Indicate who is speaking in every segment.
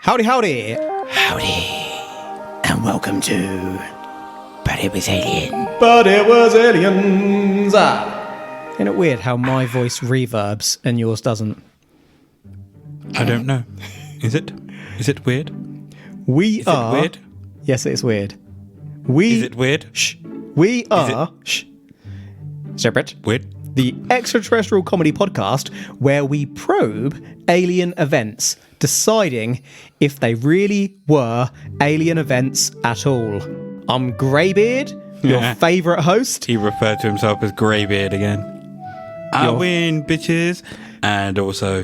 Speaker 1: Howdy, howdy.
Speaker 2: Howdy, and welcome to But It Was Alien.
Speaker 1: But it was aliens. Isn't it weird how my voice reverbs and yours doesn't?
Speaker 3: I don't know. Is it? Is it weird?
Speaker 1: Is
Speaker 3: it weird?
Speaker 1: Yes, it is weird.
Speaker 3: Is it weird?
Speaker 1: Shh. We are... Shh. Separate.
Speaker 3: Weird?
Speaker 1: The Extraterrestrial comedy podcast where we probe alien events, deciding if they really were alien events at all. I'm Greybeard, your favourite host.
Speaker 3: He referred to himself as Greybeard again. I win, bitches. And also...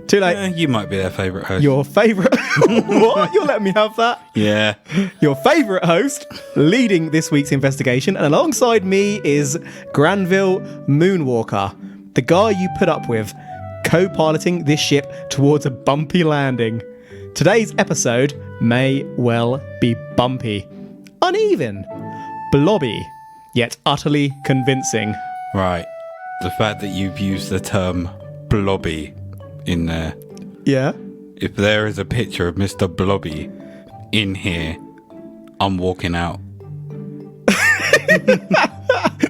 Speaker 1: Too late.
Speaker 3: you might be their favourite host.
Speaker 1: Your favourite... What? You're letting me have that?
Speaker 3: Yeah.
Speaker 1: Your favourite host, leading this week's investigation, and alongside me is Granville Moonwalker, the guy you put up with, co-piloting this ship towards a bumpy landing. Today's episode may well be bumpy, uneven, blobby, yet utterly convincing.
Speaker 3: Right. The fact that you've used the term blobby in there.
Speaker 1: Yeah?
Speaker 3: If there is a picture of Mr. Blobby in here, I'm walking out.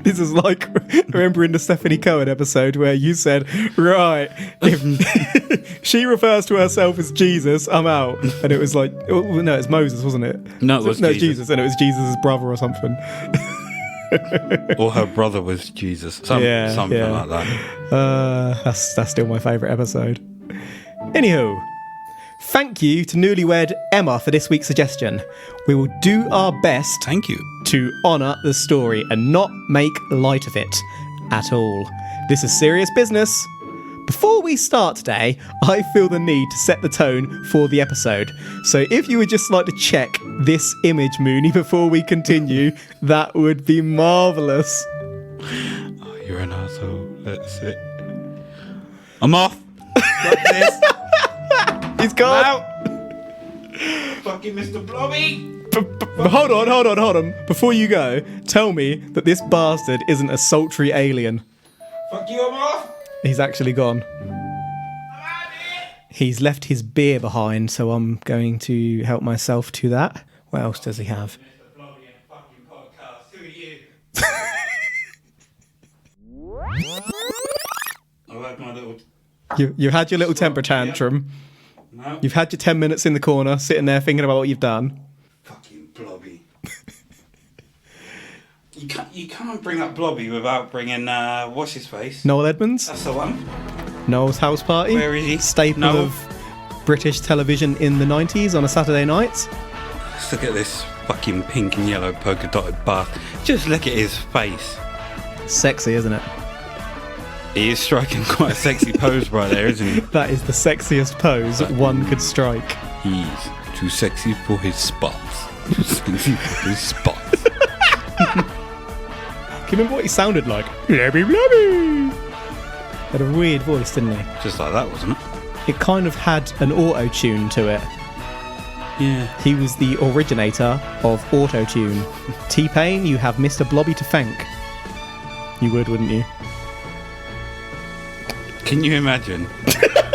Speaker 1: This is like, remember in the Stephanie Cohen episode where you said, right, if she refers to herself as Jesus, I'm out. And it was like, oh, no, it's Moses, wasn't it?
Speaker 3: No, it was
Speaker 1: Jesus. And it was Jesus' brother or something.
Speaker 3: Or her brother was Jesus. Something like that.
Speaker 1: That's still my favourite episode. Anywho, thank you to newlywed Emma for this week's suggestion. We will do our best
Speaker 3: Thank you.
Speaker 1: to honour the story and not make light of it at all. This is serious business. Before we start today, I feel the need to set the tone for the episode. So if you would just like to check this image, Mooney, before we continue, that would be marvellous.
Speaker 3: Oh, you're an asshole. That's it. I'm off. Like this.
Speaker 1: He's gone.
Speaker 3: Out. Fucking Mr. Blobby.
Speaker 1: Hold on. Before you go, tell me that this bastard isn't a sultry alien.
Speaker 3: Fuck you, I'm off.
Speaker 1: He's actually gone. He's left his beer behind, so I'm going to help myself to that. What else does he have?
Speaker 3: Mr. Blobby and fucking podcast. Who are you? I had my little...
Speaker 1: You had your little temper tantrum.
Speaker 3: No.
Speaker 1: You've had your 10 minutes in the corner, sitting there thinking about what you've done.
Speaker 3: Fucking Blobby. You can't bring up Blobby without bringing, what's his face?
Speaker 1: Noel Edmonds?
Speaker 3: That's the one.
Speaker 1: Noel's House Party?
Speaker 3: Where is he?
Speaker 1: Staple
Speaker 3: Noel.
Speaker 1: of British television in the 90s on a Saturday night.
Speaker 3: Let's look at this fucking pink and yellow polka dotted bath. Just look at his face.
Speaker 1: Sexy, isn't it?
Speaker 3: He is striking quite a sexy pose right there, isn't he?
Speaker 1: That is the sexiest pose one could strike.
Speaker 3: He's too sexy for his spots. Too sexy for his spots.
Speaker 1: Can you remember what he sounded like? Blobby, blobby. Had a weird voice, didn't he?
Speaker 3: Just like that, wasn't it?
Speaker 1: It kind of had an auto-tune to it.
Speaker 3: Yeah.
Speaker 1: He was the originator of auto-tune. T-Pain, you have Mr. Blobby to thank. You would, wouldn't you?
Speaker 3: Can you imagine?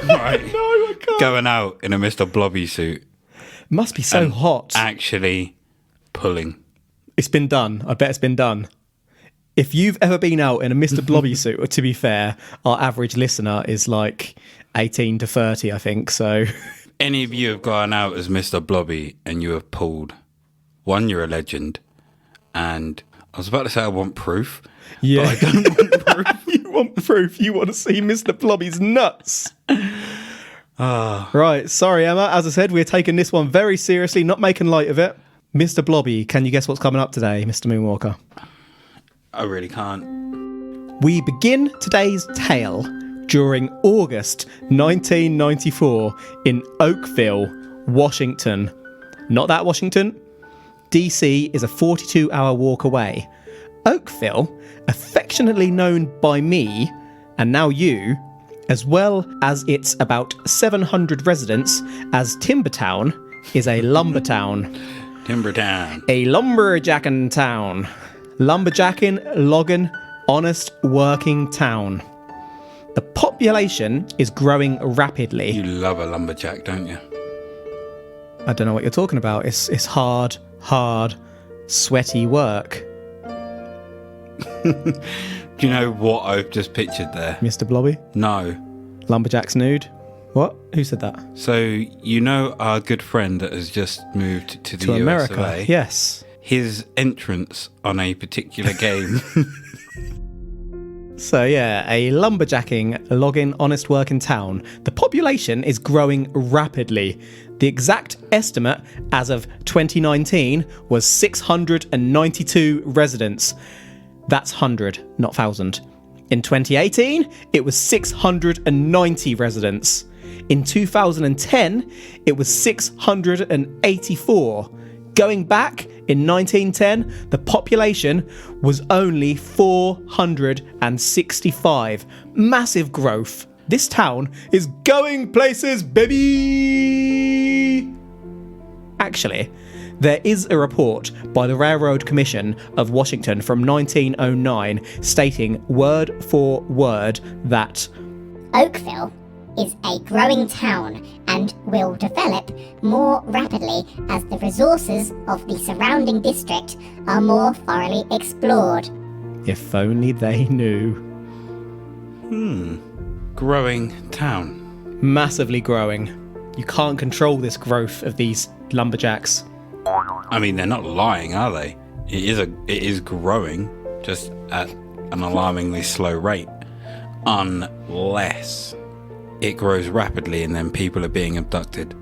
Speaker 3: Right.
Speaker 1: No, I can't.
Speaker 3: Going out in a Mr. Blobby suit.
Speaker 1: Must be so hot.
Speaker 3: Actually pulling.
Speaker 1: It's been done. I bet it's been done. If you've ever been out in a Mr. Blobby suit, to be fair, our average listener is like 18 to 30, I think, so...
Speaker 3: Any of you have gone out as Mr. Blobby and you have pulled. One, you're a legend. And I was about to say I want proof.
Speaker 1: Yeah.
Speaker 3: But I don't want proof.
Speaker 1: You want proof? You want to see Mr. Blobby's nuts? Right, sorry, Emma. As I said, we're taking this one very seriously, not making light of it. Mr. Blobby, can you guess what's coming up today, Mr. Moonwalker?
Speaker 3: I really can't.
Speaker 1: We begin today's tale during August 1994 in Oakville, Washington. Not that Washington. DC is a 42-hour walk away. Oakville, affectionately known by me, and now you, as well as its about 700 residents, as Timbertown, is a lumber town.
Speaker 3: Timbertown.
Speaker 1: A lumberjacking town. Lumberjacking, logging, honest working town. The population is growing rapidly.
Speaker 3: You love a lumberjack, don't you?
Speaker 1: I don't know what you're talking about. It's hard, sweaty work.
Speaker 3: Do you know what I've just pictured there?
Speaker 1: Mr. Blobby?
Speaker 3: No.
Speaker 1: Lumberjack's nude? What? Who said that?
Speaker 3: So, you know our good friend that has just moved to the
Speaker 1: To
Speaker 3: US
Speaker 1: America?
Speaker 3: of A?
Speaker 1: Yes.
Speaker 3: His entrance on a particular game.
Speaker 1: So yeah, a lumberjacking, logging, honest work in town. The population is growing rapidly. The exact estimate as of 2019 was 692 residents. That's 100, not 1,000. In 2018, it was 690 residents. In 2010, it was 684. Going back, in 1910, the population was only 465. Massive growth. This town is going places, baby! Actually, there is a report by the Railroad Commission of Washington from 1909 stating word for word that
Speaker 4: Oakville is a growing town and will develop more rapidly as the resources of the surrounding district are more thoroughly explored.
Speaker 1: if only they knew.
Speaker 3: Growing town.
Speaker 1: Massively growing. You can't control this growth of these lumberjacks.
Speaker 3: I mean, they're not lying, are they? It is growing, just at an alarmingly slow rate. Unless it grows rapidly and then people are being abducted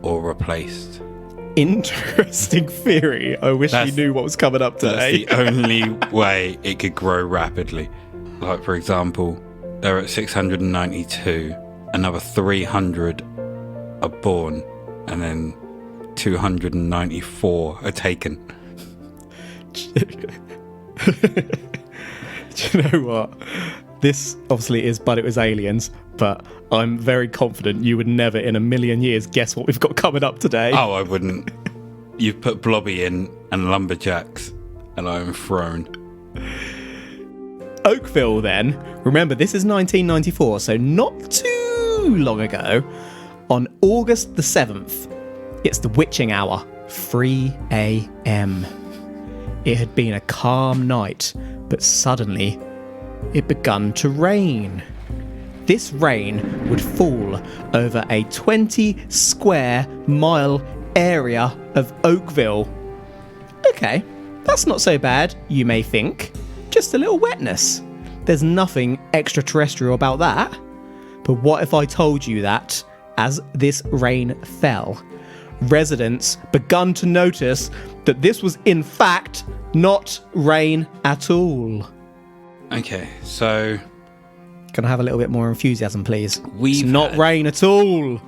Speaker 3: or replaced.
Speaker 1: Interesting theory. I wish we knew what was coming up today.
Speaker 3: That's the only way it could grow rapidly. Like, for example, they're at 692, another 300 are born, and then 294 are taken.
Speaker 1: Do you know what? This obviously is But It Was Aliens, but I'm very confident you would never in a million years guess what we've got coming up today.
Speaker 3: Oh, I wouldn't. You've put blobby in and lumberjacks, and I'm thrown.
Speaker 1: Oakville, then. Remember, this is 1994, so not too long ago. On August the 7th, it's the witching hour, 3 a.m. It had been a calm night, but suddenly it begun to rain. This rain would fall over a 20 square mile area of Oakville. Okay, that's not so bad, you may think. Just a little wetness. There's nothing extraterrestrial about that. But what if I told you that, as this rain fell, residents begun to notice that this was in fact not rain at all?
Speaker 3: Okay, so
Speaker 1: Can I have a little bit more enthusiasm, please?
Speaker 3: We've
Speaker 1: It's not
Speaker 3: had-
Speaker 1: rain at all.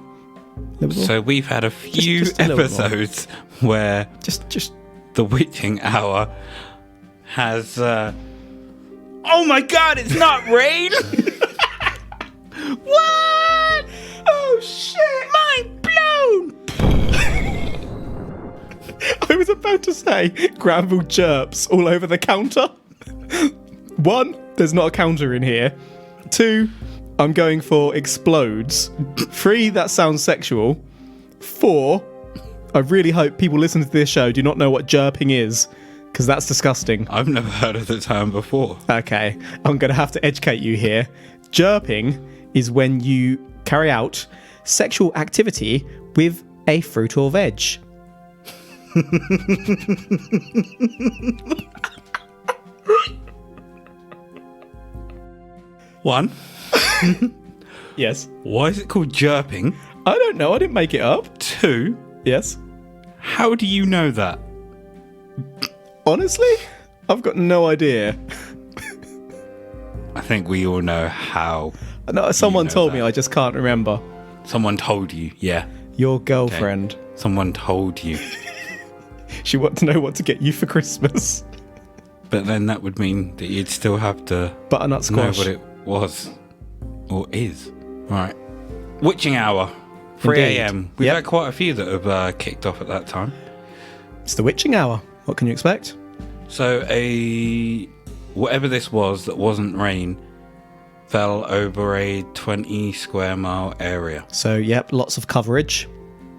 Speaker 3: So we've had a few
Speaker 1: just a little bit more.
Speaker 3: episodes where
Speaker 1: Just
Speaker 3: the witching hour has. Oh my god! It's not rain.
Speaker 1: what? Oh shit!
Speaker 3: Mind blown.
Speaker 1: I was about to say Granville jerps all over the counter. 1, there's not a counter in here. 2, I'm going for explodes. 3, that sounds sexual. 4, I really hope people listening to this show do not know what jerping is, because that's disgusting.
Speaker 3: I've never heard of the term before.
Speaker 1: Okay, I'm going to have to educate you here. Jerping is when you carry out sexual activity with a fruit or veg.
Speaker 3: One.
Speaker 1: Yes.
Speaker 3: Why is it called jerping?
Speaker 1: I don't know, I didn't make it up.
Speaker 3: 2.
Speaker 1: Yes.
Speaker 3: How do you know that?
Speaker 1: Honestly, I've got no idea.
Speaker 3: I think we all know how.
Speaker 1: No, someone
Speaker 3: know
Speaker 1: told me,
Speaker 3: that.
Speaker 1: I just can't remember.
Speaker 3: Someone told you, yeah.
Speaker 1: Your girlfriend.
Speaker 3: Someone told you.
Speaker 1: She wanted to know what to get you for Christmas.
Speaker 3: But then that would mean that you'd still have to
Speaker 1: Butternut
Speaker 3: know
Speaker 1: squash.
Speaker 3: what it was. Or is. Right. Witching hour. 3
Speaker 1: Indeed.
Speaker 3: a.m. We've
Speaker 1: Yep.
Speaker 3: had quite a few that have kicked off at that time.
Speaker 1: It's the witching hour. What can you expect?
Speaker 3: So whatever this was that wasn't rain fell over a 20 square mile area.
Speaker 1: So, yep, lots of coverage.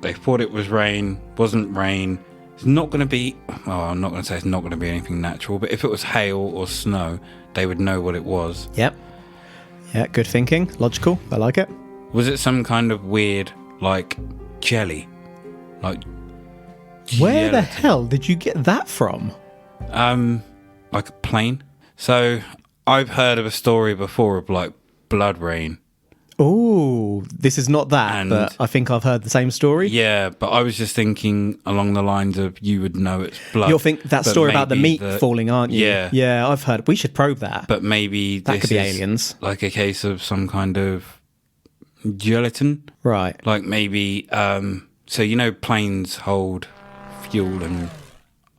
Speaker 3: They thought it was rain, wasn't rain. It's not going to be, well, I'm not going to say it's not going to be anything natural, but if it was hail or snow, they would know what it was.
Speaker 1: Yep. Yeah, good thinking. Logical. I like it.
Speaker 3: Was it some kind of weird, like, jelly? Like,
Speaker 1: Where the
Speaker 3: gelatin?
Speaker 1: hell did you get that from?
Speaker 3: Like a plane? So, I've heard of a story before of, like, blood rain.
Speaker 1: Oh, this is not that,
Speaker 3: And-
Speaker 1: but I think I've heard the same story.
Speaker 3: Yeah, but I was just thinking along the lines of you would know it's blood.
Speaker 1: You'll think that
Speaker 3: but
Speaker 1: story about the
Speaker 3: maybe
Speaker 1: meat falling, aren't you?
Speaker 3: Yeah.
Speaker 1: Yeah, I've heard. We should probe that.
Speaker 3: But maybe
Speaker 1: That
Speaker 3: this
Speaker 1: could be
Speaker 3: is
Speaker 1: aliens.
Speaker 3: like a case of some kind of gelatin.
Speaker 1: Right.
Speaker 3: Like maybe, so you know planes hold fuel and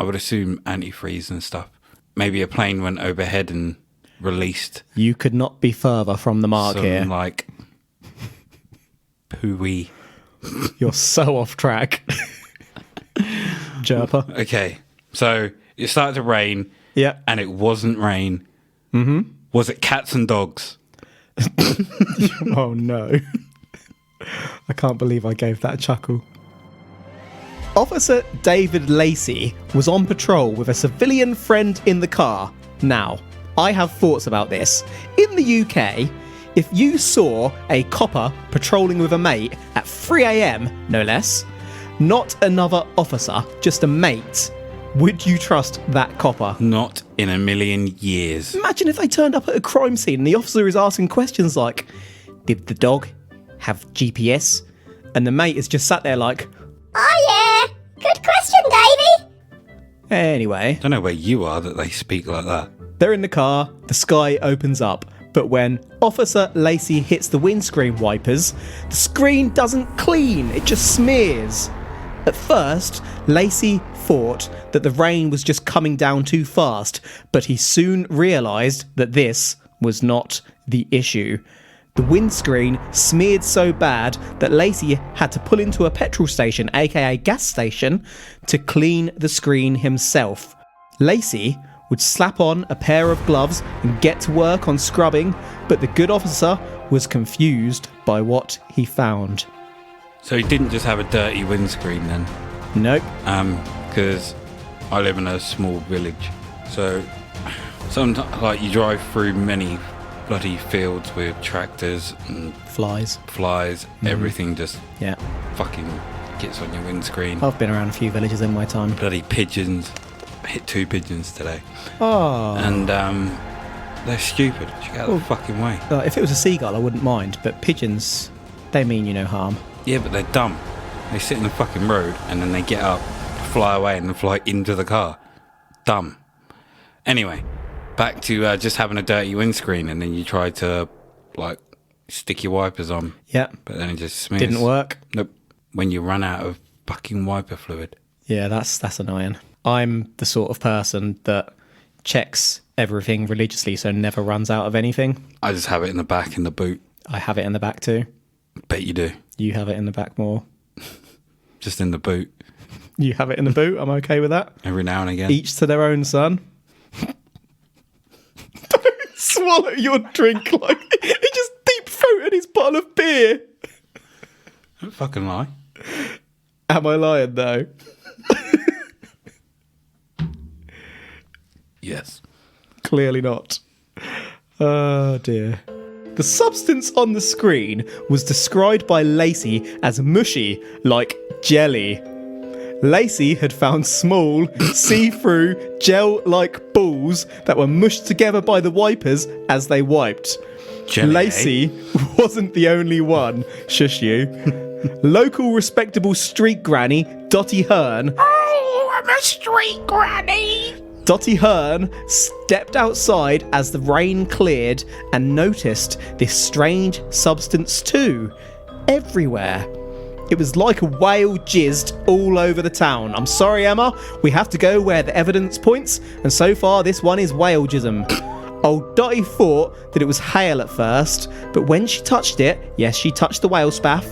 Speaker 3: I would assume antifreeze and stuff. Maybe a plane went overhead and released
Speaker 1: You could not be further from the mark
Speaker 3: some
Speaker 1: here.
Speaker 3: like pooey.
Speaker 1: You're so off track. Jerper.
Speaker 3: Okay, so it started to rain
Speaker 1: Yeah.
Speaker 3: and it wasn't rain. Mm-hmm. Was it cats and dogs?
Speaker 1: Oh, no. I can't believe I gave that a chuckle. Officer David Lacey was on patrol with a civilian friend in the car. Now, I have thoughts about this. In the UK, if you saw a copper patrolling with a mate at 3 a.m, no less, not another officer, just a mate, would you trust that copper?
Speaker 3: Not in a million years.
Speaker 1: Imagine if they turned up at a crime scene and the officer is asking questions like, did the dog have GPS? And the mate is just sat there like,
Speaker 4: Oh yeah, good question, Davey.
Speaker 1: anyway.
Speaker 3: I don't know where you are that they speak like that.
Speaker 1: They're in the car, the sky opens up, but when Officer Lacey hits the windscreen wipers, the screen doesn't clean, it just smears. At first, Lacey thought that the rain was just coming down too fast, but he soon realised that this was not the issue. The windscreen smeared so bad that Lacey had to pull into a petrol station, aka gas station, to clean the screen himself. Lacey would slap on a pair of gloves and get to work on scrubbing, but the good officer was confused by what he found.
Speaker 3: So he didn't just have a dirty windscreen then?
Speaker 1: Nope.
Speaker 3: Because I live in a small village. So sometimes, like, you drive through many bloody fields with tractors and
Speaker 1: Flies.
Speaker 3: flies. Everything just
Speaker 1: Yeah.
Speaker 3: fucking gets on your windscreen.
Speaker 1: I've been around a few villages in my time.
Speaker 3: Bloody pigeons. I hit 2 pigeons today.
Speaker 1: Oh.
Speaker 3: And they're stupid. Just get out of the fucking way.
Speaker 1: If it was a seagull, I wouldn't mind, but pigeons, they mean you no harm.
Speaker 3: Yeah, but they're dumb. They sit in the fucking road and then they get up, fly away and then fly into the car. Dumb. Anyway, back to just having a dirty windscreen and then you try to, like, stick your wipers on.
Speaker 1: Yeah.
Speaker 3: But then it just smears.
Speaker 1: Didn't work.
Speaker 3: Nope. When you run out of fucking wiper fluid.
Speaker 1: Yeah, that's annoying. I'm the sort of person that checks everything religiously, so never runs out of anything.
Speaker 3: I just have it in the back in the boot.
Speaker 1: I have it in the back too.
Speaker 3: Bet you do.
Speaker 1: You have it in the back more.
Speaker 3: Just in the boot.
Speaker 1: You have it in the boot. I'm okay with that.
Speaker 3: Every now and again.
Speaker 1: Each to their own, son. Don't swallow your drink like he just deep throated his bottle of beer.
Speaker 3: Don't fucking lie.
Speaker 1: Am I lying though?
Speaker 3: Yes.
Speaker 1: Clearly not. Oh dear. The substance on the screen was described by Lacey as mushy, like jelly. Lacey had found small, see-through, gel-like balls that were mushed together by the wipers as they wiped.
Speaker 3: Jelly,
Speaker 1: Lacey wasn't the only one. Shush you. Local respectable street granny, Dottie Hearn.
Speaker 2: Oh, I'm a street granny.
Speaker 1: Dottie Hearn stepped outside as the rain cleared and noticed this strange substance too, everywhere. It was like a whale jizzed all over the town. I'm sorry, Emma, we have to go where the evidence points, and so far this one is whale jism. Old Dottie thought that it was hail at first, but when she touched it, yes, she touched the whale spaff,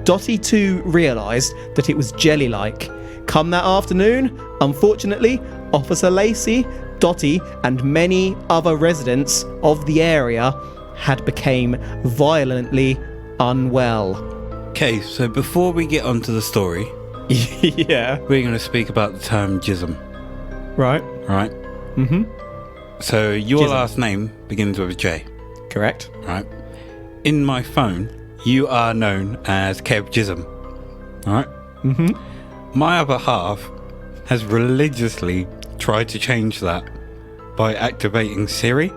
Speaker 1: Dottie too realised that it was jelly-like. Come that afternoon, unfortunately, Officer Lacey, Dottie, and many other residents of the area had become violently unwell.
Speaker 3: Okay, so before we get onto the story,
Speaker 1: Yeah.
Speaker 3: we're going to speak about the term jism,
Speaker 1: Right.
Speaker 3: right?
Speaker 1: Mm-hmm.
Speaker 3: So your
Speaker 1: Jism.
Speaker 3: last name begins with a J,
Speaker 1: Correct.
Speaker 3: right? In my phone, you are known as Kev Jism, right?
Speaker 1: Mm-hmm.
Speaker 3: My other half has religiously tried to change that by activating Siri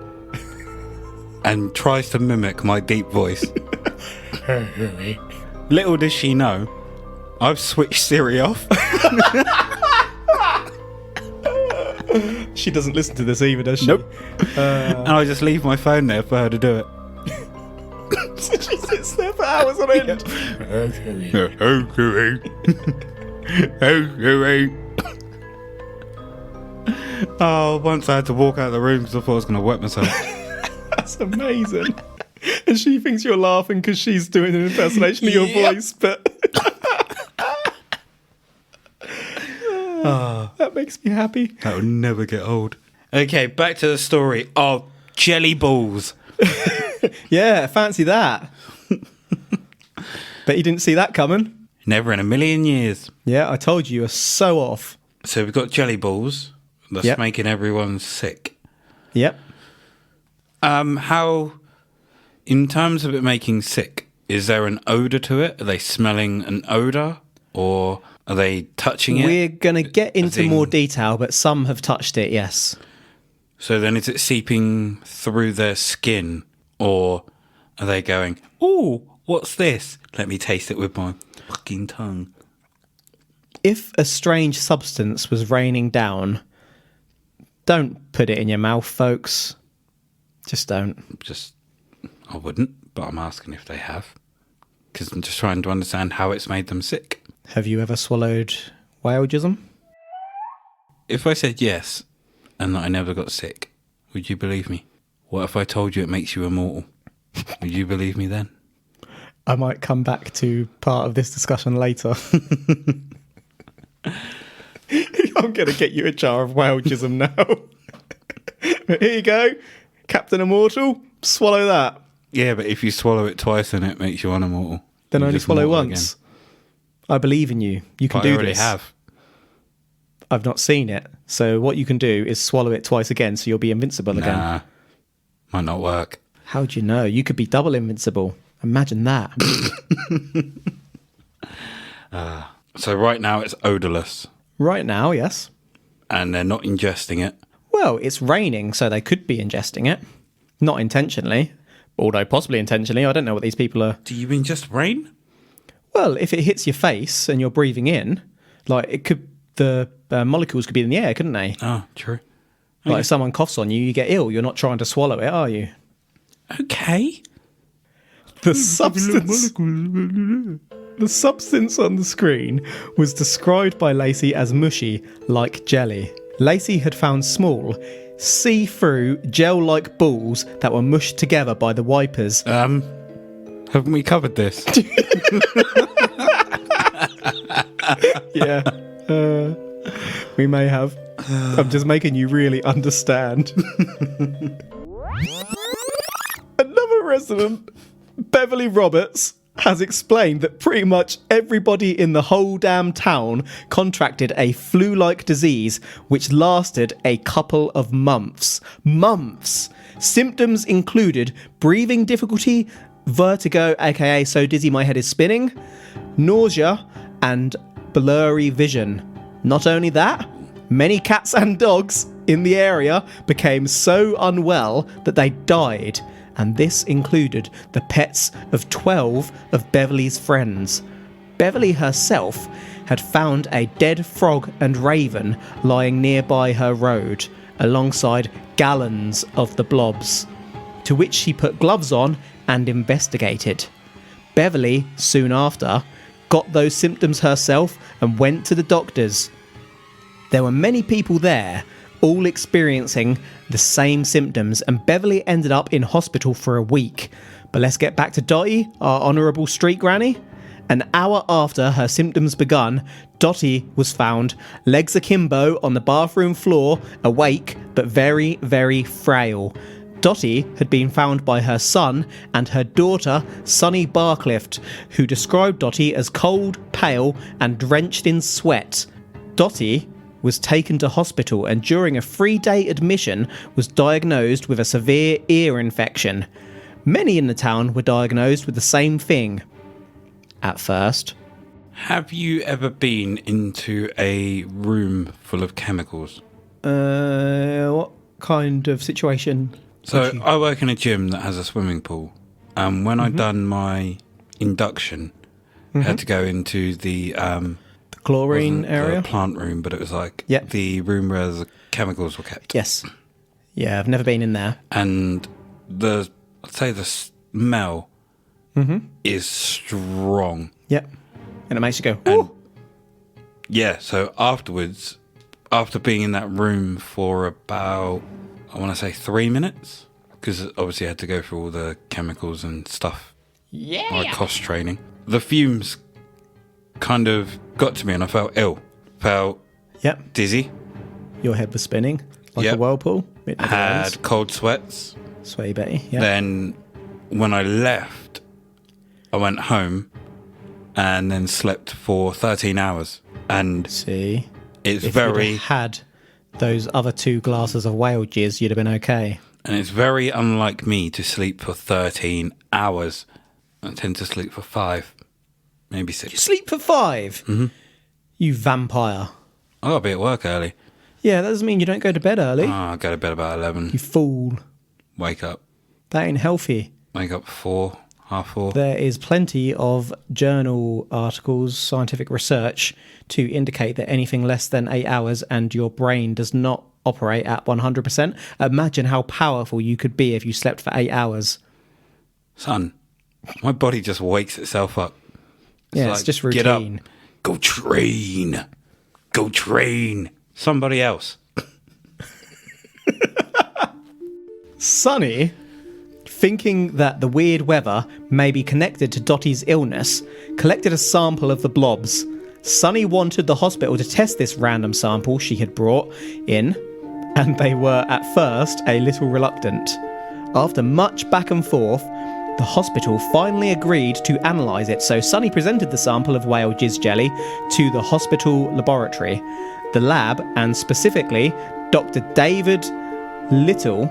Speaker 3: and tries to mimic my deep voice. Little does she know, I've switched Siri off.
Speaker 1: She doesn't listen to this either, does she?
Speaker 3: Nope. And I just leave my phone there for her to do it.
Speaker 1: So she sits there for hours on end.
Speaker 3: Oh, once I had to walk out of the room because I thought I was going to wet myself.
Speaker 1: That's amazing. And she thinks you're laughing because she's doing an impersonation of your
Speaker 3: Yep.
Speaker 1: voice, but... That makes me happy.
Speaker 3: That will never get old. Okay, back to the story of jelly balls.
Speaker 1: Yeah, fancy that. Bet you didn't see that coming.
Speaker 3: Never in a million years.
Speaker 1: Yeah, I told you were so off.
Speaker 3: So we've got jelly balls that's
Speaker 1: Yep.
Speaker 3: making everyone sick.
Speaker 1: Yep.
Speaker 3: How, in terms of it making sick, is there an odour to it? Are they smelling an odour? Or are they touching it?
Speaker 1: We're going to get into
Speaker 3: in-
Speaker 1: more detail, but some have touched it, yes.
Speaker 3: So then is it seeping through their skin? Or are they going, "Ooh, what's this? Let me taste it with my fucking tongue."
Speaker 1: If a strange substance was raining down, don't put it in your mouth, folks. Just don't.
Speaker 3: I wouldn't, but I'm asking if they have. Because I'm just trying to understand how it's made them sick.
Speaker 1: Have you ever swallowed whale jism?
Speaker 3: If I said yes, and that I never got sick, would you believe me? What if I told you it makes you immortal? Would you believe me then?
Speaker 1: I might come back to part of this discussion later. I'm going to get you a jar of whale jism now. Here you go. Captain Immortal, swallow that.
Speaker 3: Yeah, but if you swallow it twice, then it makes you unimmortal.
Speaker 1: Then
Speaker 3: You're
Speaker 1: only
Speaker 3: just
Speaker 1: swallow
Speaker 3: mortal
Speaker 1: once.
Speaker 3: again.
Speaker 1: I believe in you. You can
Speaker 3: But I
Speaker 1: do
Speaker 3: already
Speaker 1: this.
Speaker 3: have.
Speaker 1: I've not seen it. So what you can do is swallow it twice again so you'll be invincible again.
Speaker 3: Nah, might not work.
Speaker 1: How do you know? You could be double invincible. Imagine that.
Speaker 3: So right now it's odourless,
Speaker 1: Right now, yes.
Speaker 3: and they're not ingesting it.
Speaker 1: Well, it's raining, so they could be ingesting it. Not intentionally, although possibly intentionally. I don't know what these people are.
Speaker 3: Do you ingest rain?
Speaker 1: Well, if it hits your face and you're breathing in, like it could, the molecules could be in the air, couldn't they?
Speaker 3: Oh, true.
Speaker 1: Like if someone coughs on you, you get ill. You're not trying to swallow it, are you?
Speaker 3: Okay.
Speaker 1: The substance on the screen was described by Lacey as mushy, like jelly. Lacey had found small, see-through, gel-like balls that were mushed together by the wipers.
Speaker 3: Haven't we covered this?
Speaker 1: Yeah, we may have. I'm just making you really understand. Another resident, Beverly Roberts, has explained that pretty much everybody in the whole damn town contracted a flu-like disease which lasted a couple of months. Months! Symptoms included breathing difficulty, vertigo, aka so dizzy my head is spinning, nausea, and blurry vision. Not only that, many cats and dogs in the area became so unwell that they died, and this included the pets of 12 of Beverly's friends. Beverly herself had found a dead frog and raven lying nearby her road, alongside gallons of the blobs, to which she put gloves on and investigated. Beverly, soon after, got those symptoms herself and went to the doctors. There were many people there, all experiencing the same symptoms, and Beverly ended up in hospital for a week. But let's get back to Dottie, our honourable street granny. An hour after her symptoms begun, Dottie was found, legs akimbo on the bathroom floor, awake but very, very frail. Dottie had been found by her son and her daughter, Sunny Barclift, who described Dottie as cold, pale, and drenched in sweat. Dottie was taken to hospital and during a 3-day admission was diagnosed with a severe ear infection. Many in the town were diagnosed with the same thing. At first.
Speaker 3: Have you ever been into a room full of chemicals?
Speaker 1: What kind of situation?
Speaker 3: So I work in a gym that has a swimming pool. And when I'd done my induction, I had to go into the
Speaker 1: Chlorine area?
Speaker 3: the plant room, but it was like
Speaker 1: Yep.
Speaker 3: the room where the chemicals were kept.
Speaker 1: Yes. Yeah, I've never been in there.
Speaker 3: And I'd say the smell is strong.
Speaker 1: Yep. And it makes you go,
Speaker 3: And
Speaker 1: ooh.
Speaker 3: yeah, so afterwards, after being in that room for about, I want to say 3 minutes, because obviously I had to go through all the chemicals and stuff.
Speaker 1: Yeah.
Speaker 3: Like cost training. The fumes kind of got to me and I felt ill. Felt
Speaker 1: Yep.
Speaker 3: dizzy.
Speaker 1: Your head was spinning like a
Speaker 3: Yep.
Speaker 1: whirlpool. It never ends.
Speaker 3: Had cold sweats.
Speaker 1: Sway Betty. Yeah.
Speaker 3: Then when I left, I went home and then slept for 13 hours. And
Speaker 1: See.
Speaker 3: it's
Speaker 1: If
Speaker 3: very...
Speaker 1: you'd had those other 2 glasses of whale jizz, you'd have been okay.
Speaker 3: And it's very unlike me to sleep for 13 hours. I tend to sleep for 5, maybe 6.
Speaker 1: You sleep for 5? Mm-hmm. You vampire.
Speaker 3: I gotta be at work early.
Speaker 1: Yeah, that doesn't mean you don't go to bed early.
Speaker 3: I go to bed about 11.
Speaker 1: You fool.
Speaker 3: Wake up.
Speaker 1: That ain't healthy.
Speaker 3: Wake up 4, half 4.
Speaker 1: There is plenty of journal articles, scientific research to indicate that anything less than 8 hours and your brain does not operate at 100%. Imagine how powerful you could be if you slept for 8 hours.
Speaker 3: Son, my body just wakes itself up.
Speaker 1: Yeah, it's just
Speaker 3: Get up.
Speaker 1: routine.
Speaker 3: Go train. Go train. Somebody else.
Speaker 1: Sunny, thinking that the weird weather may be connected to Dottie's illness, collected a sample of the blobs. Sunny wanted the hospital to test this random sample she had brought in, and they were at first a little reluctant. After much back and forth, the hospital finally agreed to analyse it, so Sunny presented the sample of whale jizz jelly to the hospital laboratory. The lab, and specifically Dr. David Little,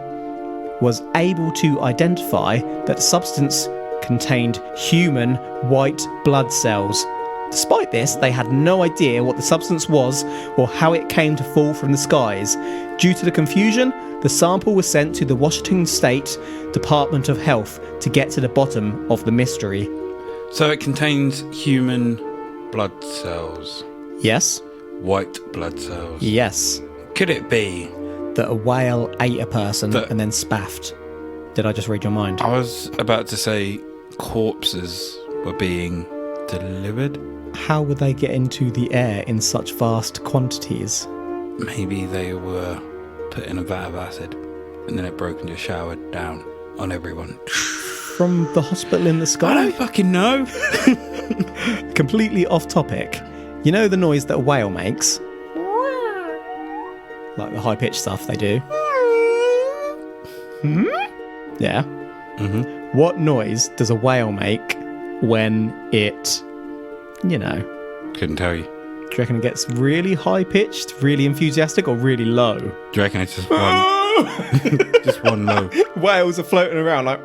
Speaker 1: was able to identify that the substance contained human white blood cells. Despite this, they had no idea what the substance was or how it came to fall from the skies. Due to the confusion, the sample was sent to the Washington State Department of Health to get to the bottom of the mystery.
Speaker 3: So it contains human blood cells.
Speaker 1: Yes?
Speaker 3: White blood cells.
Speaker 1: Yes.
Speaker 3: Could it be?
Speaker 1: That a whale ate a person
Speaker 3: That-
Speaker 1: and then spaffed. Did I just read your mind?
Speaker 3: I was about to say corpses were being delivered.
Speaker 1: How would they get into the air in such vast quantities?
Speaker 3: Maybe they were put in a vat of acid and then it broke and just showered down on everyone.
Speaker 1: From the hospital in the
Speaker 3: I
Speaker 1: sky?
Speaker 3: don't fucking know.
Speaker 1: Completely off topic. You know the noise that a whale makes? Like the high-pitched stuff they do. Yeah.
Speaker 3: Mm-hmm.
Speaker 1: What noise does a whale make when it, you know,
Speaker 3: Couldn't tell you.
Speaker 1: do you reckon it gets really high-pitched, really enthusiastic, or really low?
Speaker 3: Do you reckon it's just one? Just one low.
Speaker 1: Whales are floating around like...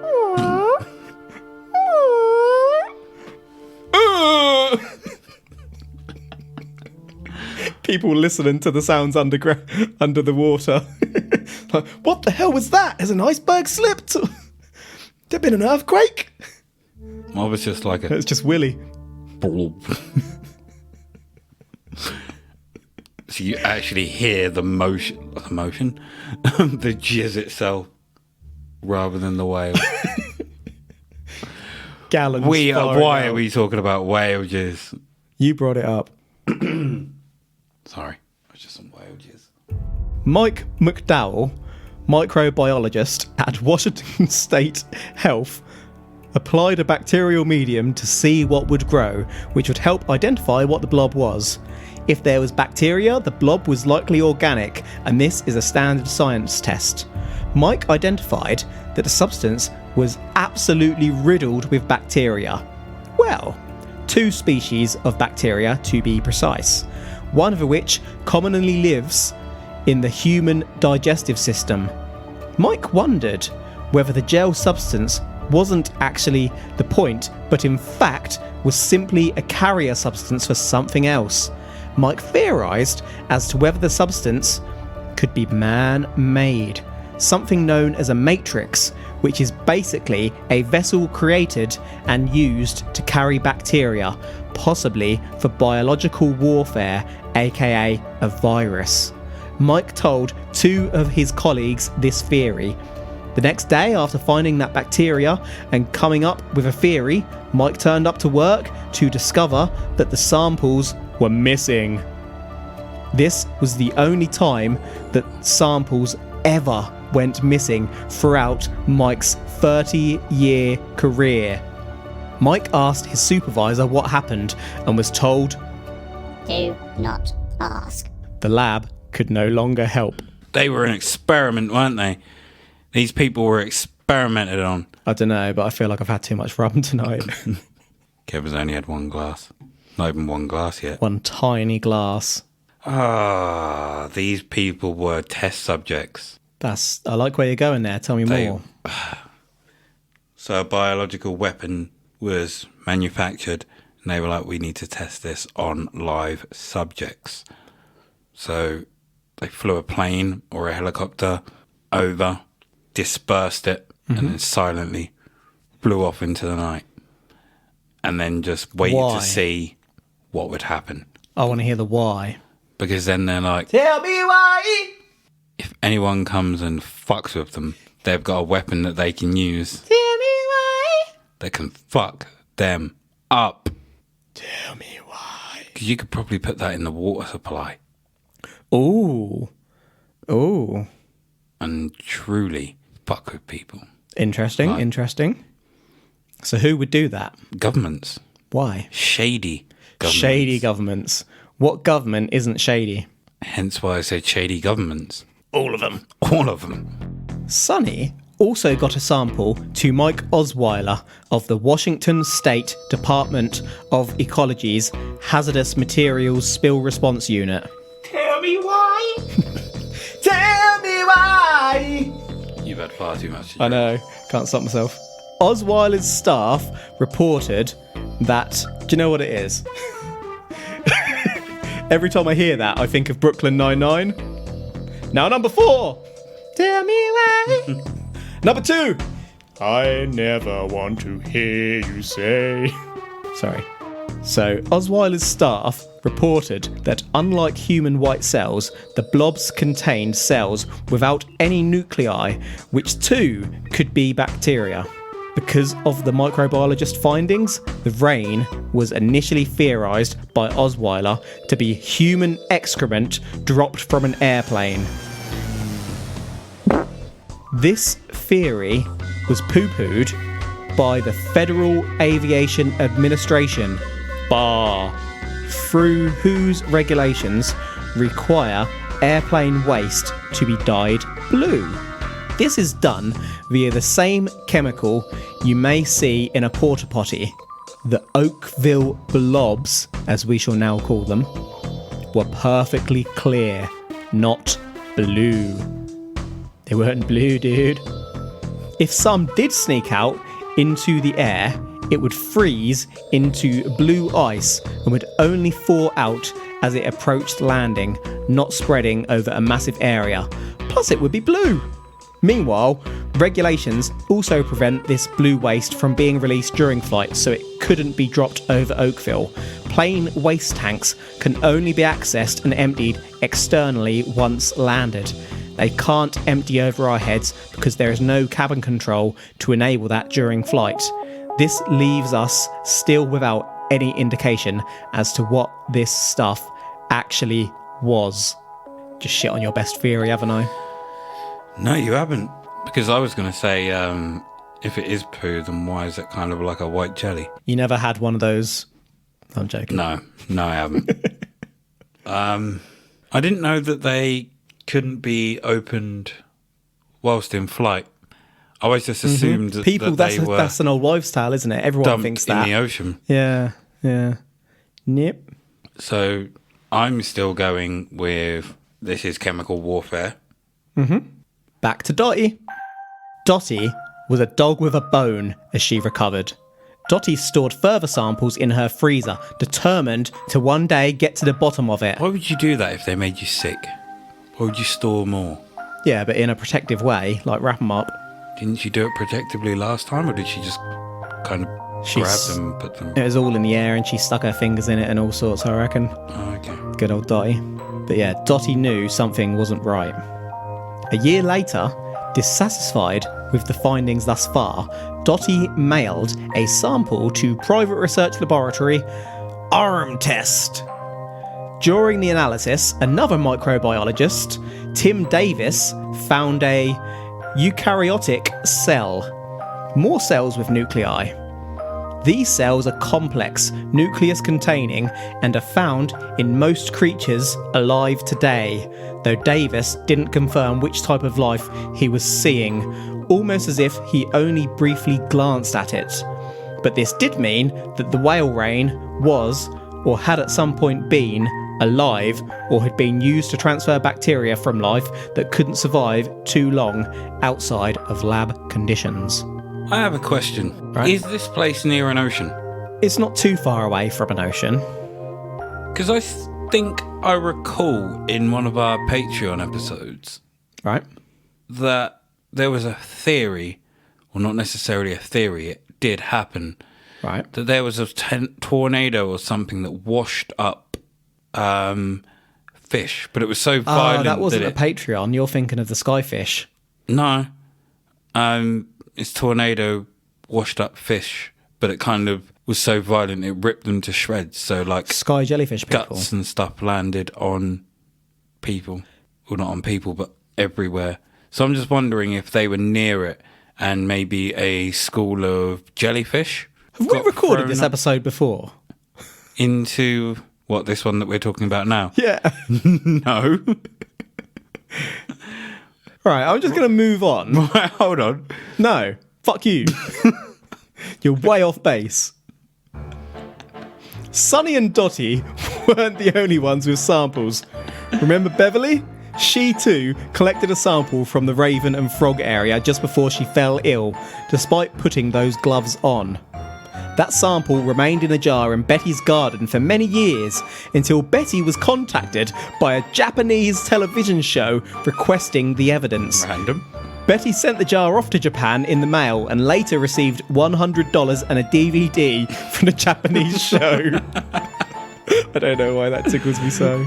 Speaker 1: People listening to the sounds under the water. Like, what the hell was that? Has an iceberg slipped? There been an earthquake?
Speaker 3: I was just like a
Speaker 1: It's just Willy.
Speaker 3: blob. So you actually hear the motion, the jizz itself, rather than the whale.
Speaker 1: Gallons.
Speaker 3: Why
Speaker 1: firing
Speaker 3: are
Speaker 1: out.
Speaker 3: we talking about whale jizz?
Speaker 1: You brought it up.
Speaker 3: Sorry, it was just some whale jizz.
Speaker 1: Mike McDowell, microbiologist at Washington State Health, applied a bacterial medium to see what would grow, which would help identify what the blob was. If there was bacteria, the blob was likely organic, and this is a standard science test. Mike identified that the substance was absolutely riddled with bacteria. Well, 2 species of bacteria to be precise, one of which commonly lives in the human digestive system. Mike wondered whether the gel substance wasn't actually the point, but in fact was simply a carrier substance for something else. Mike theorised as to whether the substance could be man-made, something known as a matrix, which is basically a vessel created and used to carry bacteria, possibly for biological warfare, aka a virus. Mike told 2 of his colleagues this theory. The next day, after finding that bacteria and coming up with a theory, Mike turned up to work to discover that the samples were missing. This was the only time that samples ever went missing throughout Mike's 30-year career. Mike asked his supervisor what happened and was told,
Speaker 4: Do not ask.
Speaker 1: the lab could no longer help.
Speaker 3: They were an experiment, weren't they? These people were experimented on.
Speaker 1: I don't know, but I feel like I've had too much rum tonight.
Speaker 3: Kevin's only had 1 glass. Not even 1 glass yet.
Speaker 1: One tiny glass.
Speaker 3: These people were test subjects.
Speaker 1: I like where you're going there. Tell me more.
Speaker 3: So a biological weapon was manufactured, and they were like, we need to test this on live subjects. So they flew a plane or a helicopter over, dispersed it, and then silently flew off into the night. And then just waited
Speaker 1: Why?
Speaker 3: to see what would happen.
Speaker 1: I want to hear the why.
Speaker 3: Because then they're like,
Speaker 1: Tell me why!
Speaker 3: if anyone comes and fucks with them, they've got a weapon that they can use
Speaker 1: Tell me why!
Speaker 3: that can fuck them up.
Speaker 1: Tell me why.
Speaker 3: Because you could probably put that in the water supply
Speaker 1: Ooh. Ooh.
Speaker 3: and truly fuck with people.
Speaker 1: Interesting,
Speaker 3: Right.
Speaker 1: interesting. So who would do that?
Speaker 3: Governments.
Speaker 1: Why?
Speaker 3: Shady governments.
Speaker 1: Shady governments. What government isn't shady?
Speaker 3: Hence why I said shady governments.
Speaker 1: All of them.
Speaker 3: All of them.
Speaker 1: Sonny also got a sample to Mike Osweiler of the Washington State Department of Ecology's Hazardous Materials Spill Response Unit.
Speaker 2: Tell me why.
Speaker 1: Tell me why!
Speaker 3: You've had far too much.
Speaker 1: I know, can't stop myself. Osweiler's staff reported that... Do you know what it is? Every time I hear that, I think of Brooklyn Nine-Nine. Now, number 4. Tell me why. Number 2. I never want to hear you say. Sorry. So, Osweiler's staff reported that unlike human white cells, the blobs contained cells without any nuclei, which too could be bacteria. Because of the microbiologist findings, the rain was initially theorised by Osweiler to be human excrement dropped from an airplane. This theory was poo-pooed by the Federal Aviation Administration, FAR, through whose regulations require airplane waste to be dyed blue. This is done via the same chemical you may see in a porta potty. The Oakville Blobs, as we shall now call them, were perfectly clear, not blue. They weren't blue, dude. If some did sneak out into the air, it would freeze into blue ice and would only thaw out as it approached landing, not spreading over a massive area. Plus, it would be blue. Meanwhile, regulations also prevent this blue waste from being released during flight, so it couldn't be dropped over Oakville. Plane waste tanks can only be accessed and emptied externally once landed. They can't empty over our heads because there is no cabin control to enable that during flight. This leaves us still without any indication as to what this stuff actually was. Just shit on your best theory, haven't I?
Speaker 3: No, you haven't. Because I was going to say, if it is poo, then why is it kind of like a white jelly?
Speaker 1: You never had one of those? I'm joking.
Speaker 3: No, I haven't. I didn't know that they couldn't be opened whilst in flight. I always just assumed
Speaker 1: People,
Speaker 3: that they were
Speaker 1: that's an old wives' tale, isn't it? Everyone
Speaker 3: dumped
Speaker 1: thinks
Speaker 3: in
Speaker 1: that.
Speaker 3: the ocean.
Speaker 1: Yeah. Yep.
Speaker 3: So I'm still going with this is chemical warfare.
Speaker 1: Back to Dottie. Dottie was a dog with a bone as she recovered. Dottie stored further samples in her freezer, determined to one day get to the bottom of it.
Speaker 3: Why would you do that if they made you sick? Why would you store more?
Speaker 1: Yeah, but in a protective way, like wrap them up.
Speaker 3: Didn't you do it protectively last time, or did she just kind of grab them and put them?
Speaker 1: It was all in the air and she stuck her fingers in it and all sorts, I reckon.
Speaker 3: Oh, okay.
Speaker 1: Good old Dottie. But yeah, Dottie knew something wasn't right. A year later, dissatisfied with the findings thus far, Dottie mailed a sample to private research laboratory Arm Test. During the analysis, another microbiologist, Tim Davis, found a eukaryotic cell. More cells with nuclei. These cells are complex, nucleus-containing, and are found in most creatures alive today, though Davis didn't confirm which type of life he was seeing, almost as if he only briefly glanced at it. But this did mean that the whale rain was, or had at some point been, alive, or had been used to transfer bacteria from life that couldn't survive too long outside of lab conditions.
Speaker 3: I have a question.
Speaker 1: Right.
Speaker 3: Is this place near an ocean?
Speaker 1: It's not too far away from an ocean.
Speaker 3: Because I think I recall in one of our Patreon episodes
Speaker 1: Right.
Speaker 3: that there was a theory, well, not necessarily a theory, it did happen,
Speaker 1: Right.
Speaker 3: that there was a tornado or something that washed up fish, but it was so violent
Speaker 1: that wasn't
Speaker 3: that
Speaker 1: a Patreon. You're thinking of the skyfish.
Speaker 3: No. It's tornado washed up fish, but it kind of was so violent it ripped them to shreds. So like
Speaker 1: Sky jellyfish people.
Speaker 3: guts and stuff landed on people. Well, not on people, but everywhere. So I'm just wondering if they were near it and maybe a school of jellyfish.
Speaker 1: Have we
Speaker 3: got
Speaker 1: recorded
Speaker 3: thrown
Speaker 1: this
Speaker 3: up
Speaker 1: episode before?
Speaker 3: into what, this one that we're talking about now?
Speaker 1: Yeah.
Speaker 3: No.
Speaker 1: Right, I'm just going to move on.
Speaker 3: Right, hold on.
Speaker 1: No, fuck you. You're way off base. Sunny and Dottie weren't the only ones with samples. Remember Beverly? She too collected a sample from the Raven and Frog area just before she fell ill, despite putting those gloves on. That sample remained in a jar in Betty's garden for many years until Betty was contacted by a Japanese television show requesting the evidence.
Speaker 3: Random.
Speaker 1: Betty sent the jar off to Japan in the mail and later received $100 and a DVD from the Japanese show. I don't know why that tickles me so.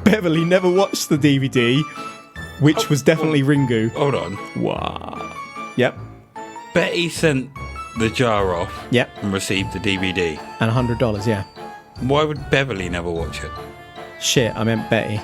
Speaker 1: Beverly never watched the DVD, which was definitely Ringu.
Speaker 3: Hold on.
Speaker 1: Wow. Yep.
Speaker 3: Betty sent the jar off
Speaker 1: Yep.
Speaker 3: and received the DVD.
Speaker 1: And $100, yeah.
Speaker 3: Why would Beverly never watch it?
Speaker 1: Shit, I meant Betty.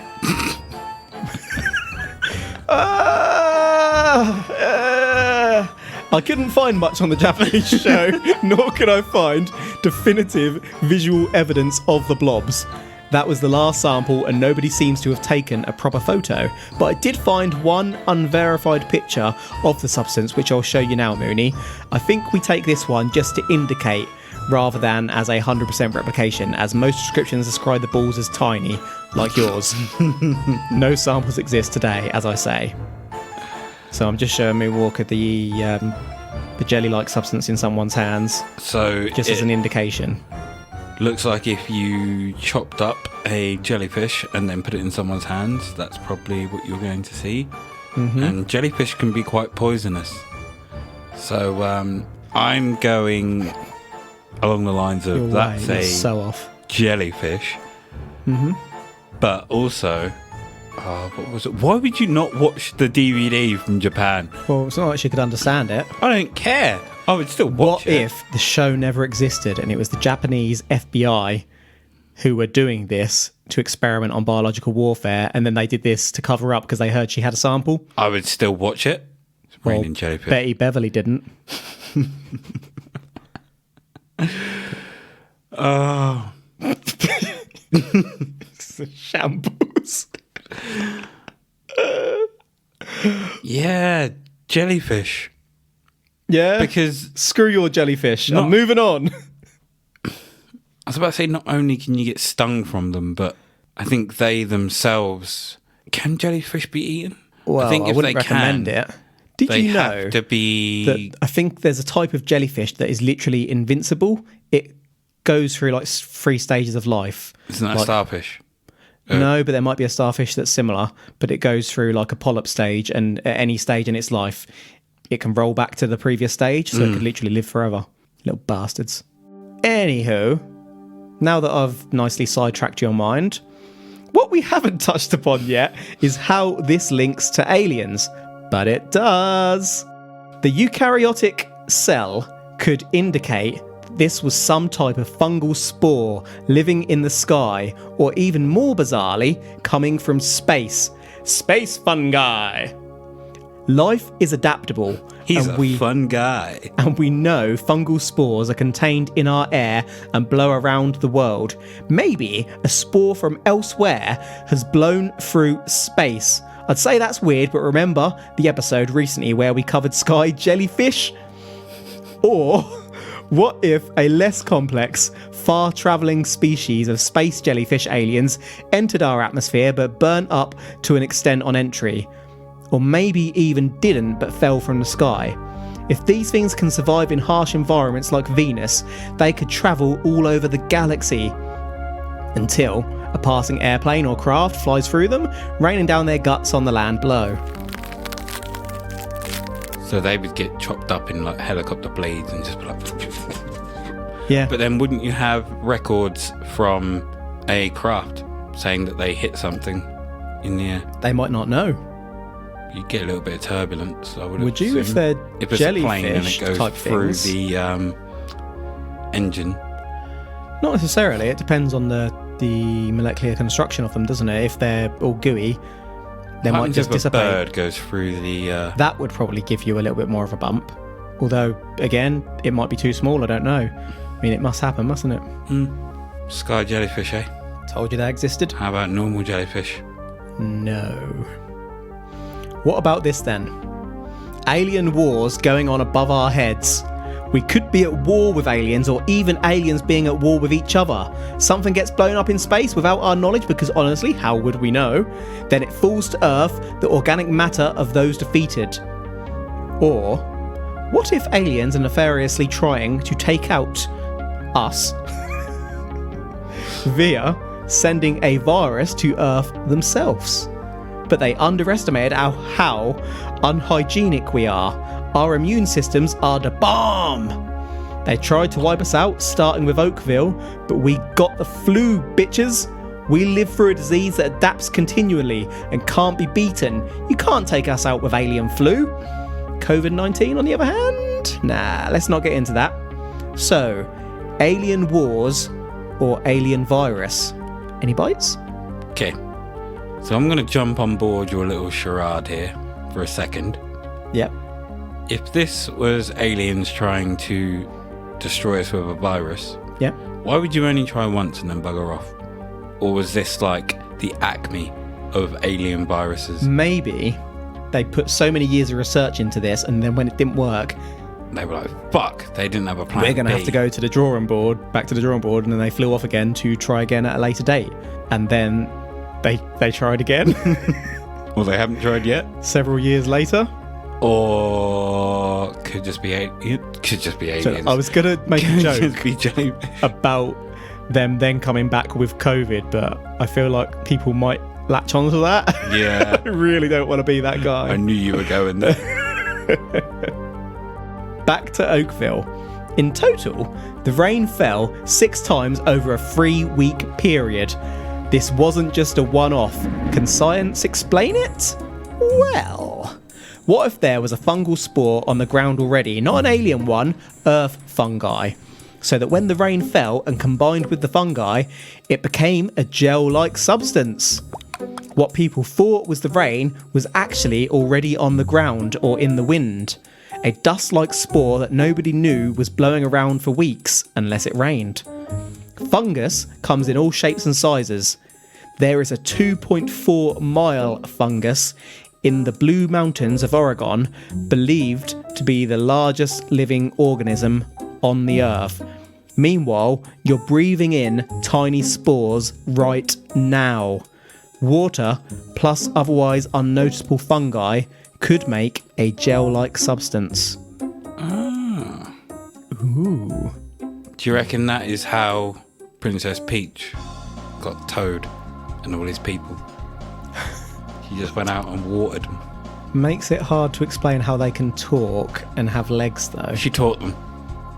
Speaker 1: I couldn't find much on the Japanese show, nor could I find definitive visual evidence of the blobs. That was the last sample and nobody seems to have taken a proper photo. But I did find one unverified picture of the substance, which I'll show you now, Mooney. I think we take this one just to indicate rather than as a 100% replication, as most descriptions describe the balls as tiny, like yours. No samples exist today, as I say. So I'm just showing Moonwalker the jelly-like substance in someone's hands,
Speaker 3: So
Speaker 1: just as an indication.
Speaker 3: looks like if you chopped up a jellyfish and then put it in someone's hands, that's probably what you're going to see.
Speaker 1: Mm-hmm.
Speaker 3: And jellyfish can be quite poisonous. So I'm going along the lines of
Speaker 1: You're
Speaker 3: that's
Speaker 1: way,
Speaker 3: a
Speaker 1: you're so off.
Speaker 3: jellyfish.
Speaker 1: Mm-hmm.
Speaker 3: But also, what was it? Why would you not watch the DVD from Japan?
Speaker 1: Well, it's not like she could understand it.
Speaker 3: I don't care. I would still watch
Speaker 1: What
Speaker 3: it.
Speaker 1: if the show never existed and it was the Japanese FBI who were doing this to experiment on biological warfare, and then they did this to cover up because they heard she had a sample?
Speaker 3: I would still watch it. It's
Speaker 1: Well,
Speaker 3: raining jellyfish.
Speaker 1: Betty Beverly didn't.
Speaker 3: Oh.
Speaker 1: It's a shambles.
Speaker 3: Yeah, jellyfish.
Speaker 1: Yeah?
Speaker 3: Because
Speaker 1: Screw your jellyfish.
Speaker 3: Not-
Speaker 1: I'm moving on.
Speaker 3: I was about to say, not only can you get stung from them, but I think they themselves... Can jellyfish be eaten?
Speaker 1: Well,
Speaker 3: I think if
Speaker 1: wouldn't
Speaker 3: they
Speaker 1: recommend
Speaker 3: can,
Speaker 1: it. Did
Speaker 3: they
Speaker 1: you know
Speaker 3: have to be...
Speaker 1: that I think there's a type of jellyfish that is literally invincible? It goes through like 3 stages of life.
Speaker 3: Isn't that
Speaker 1: like,
Speaker 3: a starfish?
Speaker 1: No, but there might be a starfish that's similar, but it goes through like a polyp stage, and at any stage in its life, it can roll back to the previous stage, so it could literally live forever. Little bastards. Anywho, now that I've nicely sidetracked your mind, what we haven't touched upon yet is how this links to aliens, but it does. The eukaryotic cell could indicate this was some type of fungal spore living in the sky, or even more bizarrely, coming from space. Space fungi! Life is adaptable.
Speaker 3: He's
Speaker 1: and
Speaker 3: a fun guy.
Speaker 1: And we know fungal spores are contained in our air and blow around the world. Maybe a spore from elsewhere has blown through space. I'd say that's weird, but remember the episode recently where we covered sky jellyfish? Or what if a less complex, far-travelling species of space jellyfish aliens entered our atmosphere but burnt up to an extent on entry? Or maybe even didn't but fell from the sky. If these things can survive in harsh environments like Venus, they could travel all over the galaxy until a passing airplane or craft flies through them, raining down their guts on the land below.
Speaker 3: So they would get chopped up in like helicopter blades and just be like...
Speaker 1: Yeah.
Speaker 3: But then wouldn't you have records from a craft saying that they hit something in the air?
Speaker 1: They might not know.
Speaker 3: You'd get a little bit of turbulence, I would
Speaker 1: Would you if
Speaker 3: assume.
Speaker 1: they're
Speaker 3: If it's a plane and it
Speaker 1: jellyfish
Speaker 3: goes
Speaker 1: type
Speaker 3: through
Speaker 1: things?
Speaker 3: the engine.
Speaker 1: Not necessarily. It depends on the molecular construction of them, doesn't it? If they're all gooey, they might
Speaker 3: What
Speaker 1: just
Speaker 3: happens if a
Speaker 1: dissipate.
Speaker 3: bird goes through the...
Speaker 1: That would probably give you a little bit more of a bump. Although, again, it might be too small, I don't know. I mean, it must happen, mustn't it?
Speaker 3: sky jellyfish, eh?
Speaker 1: Told you they existed.
Speaker 3: How about normal jellyfish?
Speaker 1: No. What about this then? Alien wars going on above our heads. We could be at war with aliens, or even aliens being at war with each other. Something gets blown up in space without our knowledge, because honestly, how would we know? Then it falls to Earth, the organic matter of those defeated. Or, what if aliens are nefariously trying to take out us via sending a virus to Earth themselves? But they underestimated how unhygienic we are. Our immune systems are the bomb. They tried to wipe us out, starting with Oakville, but we got the flu, bitches. We live through a disease that adapts continually and can't be beaten. You can't take us out with alien flu. COVID-19, on the other hand? Nah, let's not get into that. So, alien wars or alien virus? Any bites?
Speaker 3: Okay. So I'm going to jump on board your little charade here for a second.
Speaker 1: Yep.
Speaker 3: If this was aliens trying to destroy us with a virus,
Speaker 1: Yep.
Speaker 3: why would you only try once and then bugger off? Or was this like the acme of alien viruses?
Speaker 1: Maybe they put so many years of research into this, and then when it didn't work,
Speaker 3: They were like, fuck, they didn't have a plan.
Speaker 1: we're going to have
Speaker 3: B.
Speaker 1: to go to the drawing board, back to the drawing board, and then they flew off again to try again at a later date. And then they tried again
Speaker 3: Well, they haven't tried yet.
Speaker 1: several years later.
Speaker 3: Or could just be could just be
Speaker 1: So
Speaker 3: aliens.
Speaker 1: I was going to make a
Speaker 3: Could
Speaker 1: joke
Speaker 3: just be jellyfish.
Speaker 1: about them then coming back with COVID, but I feel like people might latch onto that.
Speaker 3: Yeah.
Speaker 1: I really don't want to be that
Speaker 3: I
Speaker 1: guy.
Speaker 3: knew you were going there.
Speaker 1: Back to Oakville. In total, the rain fell 6 times over a 3-week period. This wasn't just a one-off. Can science explain it? Well, what if there was a fungal spore on the ground already, not an alien one, Earth fungi, so that when the rain fell and combined with the fungi, it became a gel-like substance? What people thought was the rain was actually already on the ground or in the wind. A dust-like spore that nobody knew was blowing around for weeks unless it rained. Fungus comes in all shapes and sizes. There is a 2.4 mile fungus in the Blue Mountains of Oregon, believed to be the largest living organism on the Earth. Meanwhile, you're breathing in tiny spores right now. Water, plus otherwise unnoticeable fungi, could make a gel-like substance.
Speaker 3: Ah.
Speaker 1: Ooh.
Speaker 3: Do you reckon that is how Princess Peach got Toad and all his people? She just went out and watered them.
Speaker 1: Makes it hard to explain how they can talk and have legs, though.
Speaker 3: She taught them.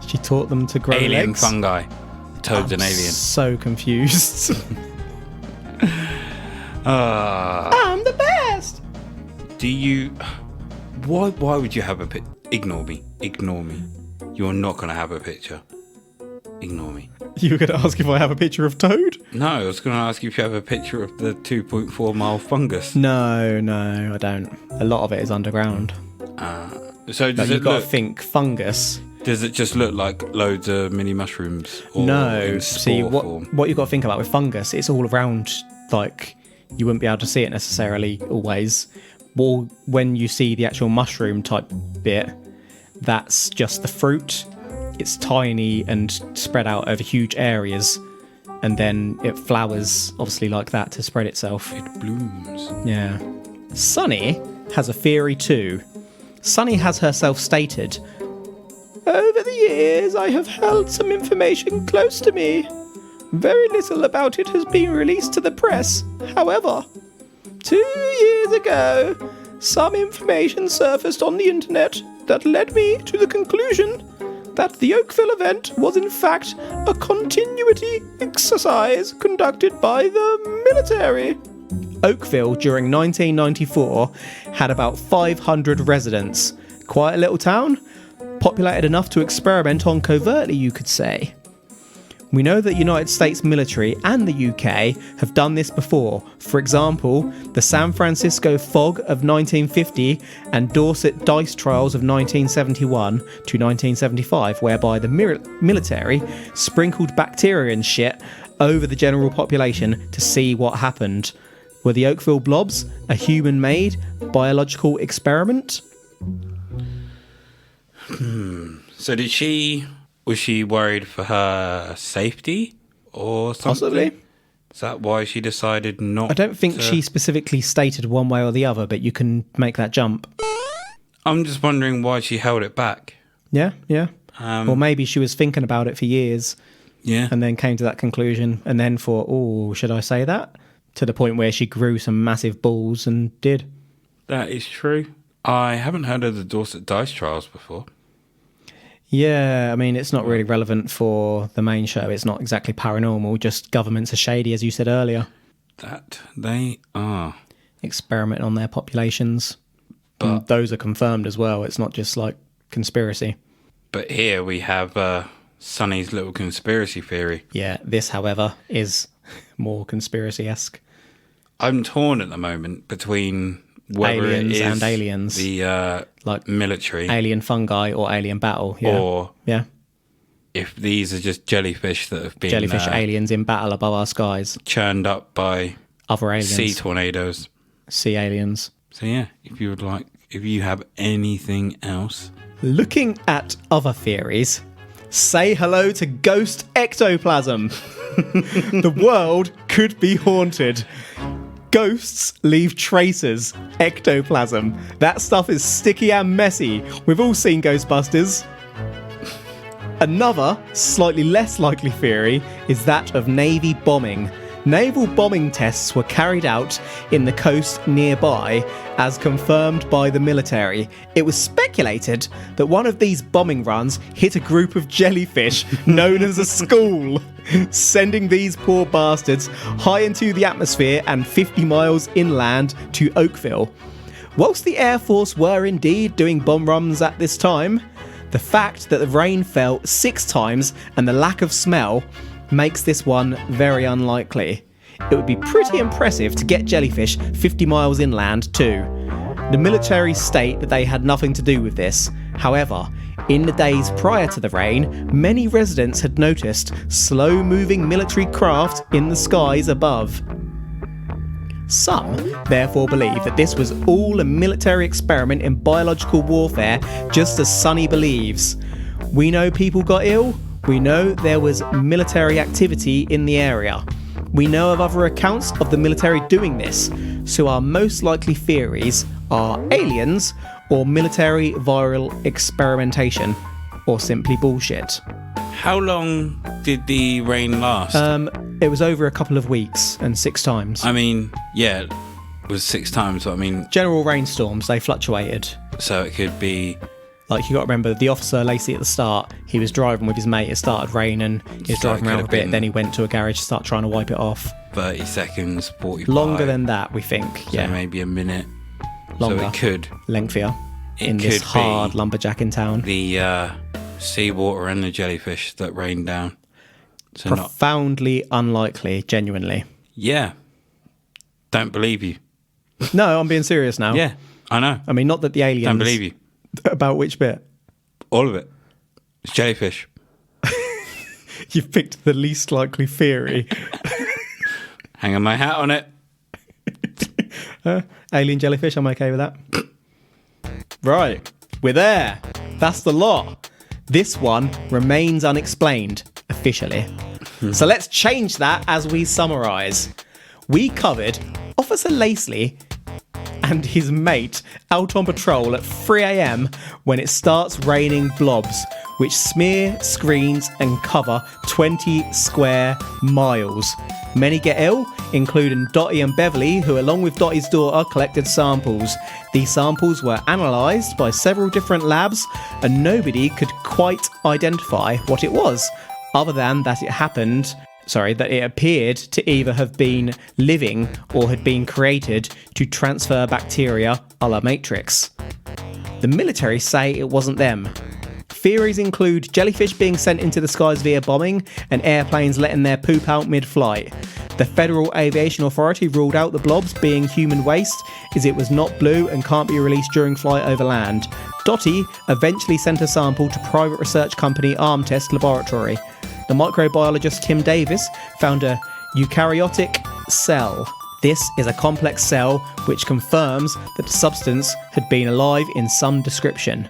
Speaker 1: She taught them to grow
Speaker 3: Alien
Speaker 1: legs?
Speaker 3: fungi. Toad's an alien.
Speaker 1: So confused. I'm the best!
Speaker 3: Do you... Why would you have a picture? Ignore me. You're not going to have a picture. Ignore me.
Speaker 1: You were going to ask if I have a picture of Toad?
Speaker 3: No, I was going to ask you if you have a picture of the 2.4 mile fungus.
Speaker 1: No, I don't. A lot of it is underground.
Speaker 3: So does
Speaker 1: You've got to think fungus.
Speaker 3: Does it just look like loads of mini mushrooms? Or
Speaker 1: No,
Speaker 3: in
Speaker 1: see,
Speaker 3: spore form?
Speaker 1: what you've got to think about with fungus, it's all around, like, you wouldn't be able to see it necessarily always. Well, when you see the actual mushroom type bit, that's just the fruit. It's tiny and spread out over huge areas, and then it flowers, obviously, like that to spread itself.
Speaker 3: It blooms.
Speaker 1: Yeah. Sunny has a theory too. Sunny has herself stated, "Over the years, I have held some information close to me. Very little about it has been released to the press. However, 2 years ago, some information surfaced on the internet that led me to the conclusion that the Oakville event was in fact a continuity exercise conducted by the military." Oakville during 1994 had about 500 residents. Quite a little town, populated enough to experiment on covertly, you could say. We know that United States military and the UK have done this before. For example, the San Francisco fog of 1950 and Dorset dice trials of 1971 to 1975, whereby the military sprinkled bacteria and shit over the general population to see what happened. Were the Oakville Blobs a human-made biological experiment?
Speaker 3: So was she worried for her safety or something?
Speaker 1: Possibly.
Speaker 3: Is that why she decided not
Speaker 1: I don't think
Speaker 3: to...
Speaker 1: she specifically stated one way or the other, but you can make that jump.
Speaker 3: I'm just wondering why she held it back.
Speaker 1: Yeah. Or maybe she was thinking about it for years.
Speaker 3: Yeah.
Speaker 1: And then came to that conclusion and then thought, oh, should I say that? To the point where she grew some massive balls and did.
Speaker 3: That is true. I haven't heard of the Dorset dice trials before.
Speaker 1: Yeah, I mean, it's not really relevant for the main show. It's not exactly paranormal, just governments are shady, as you said earlier.
Speaker 3: That they are.
Speaker 1: Experimenting on their populations. And those are confirmed as well. It's not just like conspiracy.
Speaker 3: But here we have Sunny's little conspiracy theory.
Speaker 1: Yeah, this, however, is more conspiracy-esque.
Speaker 3: I'm torn at the moment between whether
Speaker 1: Aliens
Speaker 3: it is
Speaker 1: and aliens.
Speaker 3: the
Speaker 1: Like
Speaker 3: military
Speaker 1: alien fungi or alien battle. Yeah.
Speaker 3: or
Speaker 1: yeah.
Speaker 3: if these are just jellyfish that have been
Speaker 1: Jellyfish aliens in battle above our skies.
Speaker 3: churned up by
Speaker 1: Other aliens.
Speaker 3: sea tornadoes.
Speaker 1: Sea aliens.
Speaker 3: So yeah, if you have anything else.
Speaker 1: Looking at other theories, say hello to ghost ectoplasm. The world could be haunted. Ghosts leave traces. Ectoplasm. That stuff is sticky and messy. We've all seen Ghostbusters. Another, slightly less likely theory is that of Navy bombing. Naval bombing tests were carried out in the coast nearby, as confirmed by the military. It was speculated that one of these bombing runs hit a group of jellyfish known as a school, sending these poor bastards high into the atmosphere and 50 miles inland to Oakville. Whilst the Air Force were indeed doing bomb runs at this time, the fact that the rain fell 6 times and the lack of smell makes this one very unlikely. It would be pretty impressive to get jellyfish 50 miles inland too. The military state that they had nothing to do with this. However, in the days prior to the rain, many residents had noticed slow-moving military craft in the skies above. Some therefore believe that this was all a military experiment in biological warfare, just as Sonny believes. We know people got ill. We know there was military activity in the area. We know of other accounts of the military doing this, so our most likely theories are aliens or military viral experimentation, or simply bullshit.
Speaker 3: How long did the rain last?
Speaker 1: It was over a couple of weeks and 6 times.
Speaker 3: I mean, yeah, it was 6 times, but I mean...
Speaker 1: General rainstorms, they fluctuated.
Speaker 3: So it could be...
Speaker 1: Like, you got to remember, the officer, Lacey, at the start, he was driving with his mate, it started raining, he was
Speaker 3: So
Speaker 1: driving
Speaker 3: it
Speaker 1: around
Speaker 3: could
Speaker 1: a
Speaker 3: have
Speaker 1: bit, then he went to a garage to start trying to wipe it off.
Speaker 3: 30 seconds, 45.
Speaker 1: Longer than that, we think,
Speaker 3: So
Speaker 1: yeah.
Speaker 3: maybe a minute.
Speaker 1: Longer.
Speaker 3: So it could...
Speaker 1: Lengthier.
Speaker 3: It
Speaker 1: in this
Speaker 3: could
Speaker 1: hard
Speaker 3: be
Speaker 1: lumberjack in town.
Speaker 3: The seawater and the jellyfish that rained down. So not...
Speaker 1: Profoundly unlikely, genuinely.
Speaker 3: Yeah. Don't believe you.
Speaker 1: No, I'm being serious now.
Speaker 3: Yeah, I know.
Speaker 1: I mean, not that the aliens...
Speaker 3: Don't believe you.
Speaker 1: About which bit?
Speaker 3: All of it. It's jellyfish.
Speaker 1: You've picked the least likely theory.
Speaker 3: Hanging my hat on it.
Speaker 1: Alien jellyfish, I'm okay with that. Right, we're there. That's the lot. This one remains unexplained, officially. So let's change that as we summarise. We covered Officer Lacey and his mate out on patrol at 3 a.m. when it starts raining blobs, which smear, screens and cover 20 square miles. Many get ill, including Dottie and Beverly, who along with Dottie's daughter collected samples. These samples were analysed by several different labs and nobody could quite identify what it was, other than that it appeared to either have been living or had been created to transfer bacteria a la Matrix. The military say it wasn't them. Theories include jellyfish being sent into the skies via bombing and airplanes letting their poop out mid-flight. The Federal Aviation Authority ruled out the blobs being human waste as it was not blue and can't be released during flight over land. Dottie eventually sent a sample to private research company Arm Test Laboratory. The microbiologist Tim Davis found a eukaryotic cell. This is a complex cell which confirms that the substance had been alive in some description.